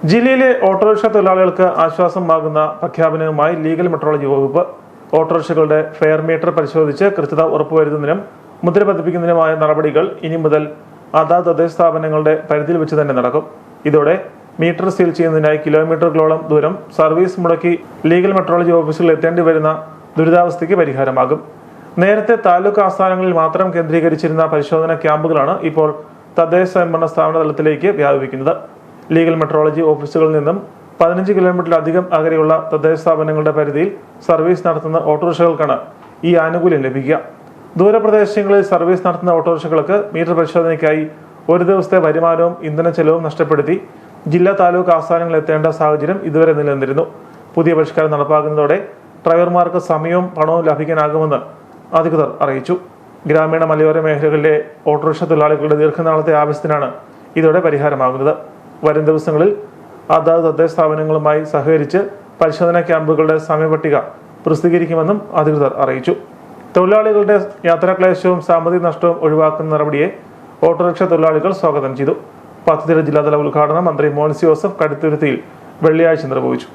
ജില്ലയിലെ ഓട്ടോറിക്ഷ തൊഴിലാളികൾക്ക് ആശ്വാസമാകുന്ന പ്രഖ്യാപനവുമായി legal metrology വകുപ്പ്. ഓട്ടോറിക്ഷകളുടെ ഫെയർ മീറ്റർ പരിശോധിച്ച് കൃത്യത ഉറപ്പുവരുത്തുന്നതിനും മുദ്ര പതിപ്പിക്കുന്നതിനുമായ നടപടികൾ ഇനി മുതൽ അതാത് തദ്ദേശ സ്ഥാപനങ്ങളുടെ പരിധിയിൽ വെച്ച് തന്നെ നടക്കും. ഇതോടെ മീറ്റർ സീൽ ചെയ്യുന്നതിനായി കിലോമീറ്ററുകളോളം ദൂരം സർവീസ് മുടക്കി ലീഗൽ മെട്രോളജി ഓഫീസുകളിൽ എത്തേണ്ടി വരുന്ന ദുരിതാവസ്ഥയ്ക്ക് പരിഹാരമാകും. നേരത്തെ താലൂക്ക് ആസ്ഥാനങ്ങളിൽ മാത്രം കേന്ദ്രീകരിച്ചിരുന്ന പരിശോധന ക്യാമ്പുകളാണ് ഇപ്പോൾ തദ്ദേശ സ്വയംഭരണ സ്ഥാപന തലത്തിലേക്ക് വ്യാപിക്കുന്നത്. ലീഗൽ മെട്രോളജി ഓഫീസുകളിൽ നിന്നും 15 കിലോമീറ്ററിലധികം അകലെയുള്ള തദ്ദേശ സ്ഥാപനങ്ങളുടെ പരിധിയിൽ സർവീസ് നടത്തുന്ന ഓട്ടോറിക്ഷകൾക്കാണ് ഈ ആനുകൂല്യം ലഭിക്കുക. ദൂരപ്രദേശങ്ങളിൽ സർവീസ് നടത്തുന്ന ഓട്ടോറിക്ഷകൾക്ക് മീറ്റർ പരിശോധനയ്ക്കായി ഒരു ദിവസത്തെ വരുമാനവും ഇന്ധന ചെലവും നഷ്ടപ്പെടുത്തി ജില്ലാ താലൂക്ക് ആസ്ഥാനങ്ങളിൽ എത്തേണ്ട സാഹചര്യം ഇതുവരെ നിലനിന്നിരുന്നു. പുതിയ പരിഷ്കാരം നടപ്പാക്കുന്നതോടെ ഡ്രൈവർമാർക്ക് സമയവും പണവും ലഭിക്കാനാകുമെന്ന് അധികൃതർ അറിയിച്ചു. ഗ്രാമീണ മലയോര മേഖലകളിലെ ഓട്ടോറിക്ഷ തൊഴിലാളികളുടെ ദീർഘനാളത്തെ ആവശ്യത്തിനാണ് ഇതോടെ പരിഹാരമാകുന്നത്. വരും ദിവസങ്ങളിൽ അതാത് തദ്ദേശ സ്ഥാപനങ്ങളുമായി സഹകരിച്ച് പരിശോധനാ ക്യാമ്പുകളുടെ സമയപട്ടിക പ്രസിദ്ധീകരിക്കുമെന്നും അധികൃതർ അറിയിച്ചു. തൊഴിലാളികളുടെ യാത്രാക്ലേശവും സാമ്പത്തിക നഷ്ടവും ഒഴിവാക്കുന്ന നടപടിയെ ഓട്ടോറിക്ഷ തൊഴിലാളികൾ സ്വാഗതം ചെയ്തു. പദ്ധതിയുടെ ജില്ലാതല ഉദ്ഘാടനം മന്ത്രി മോൻസി ജോസഫ് കടുത്തുരുത്തിയിൽ വെള്ളിയാഴ്ച നിർവഹിച്ചു.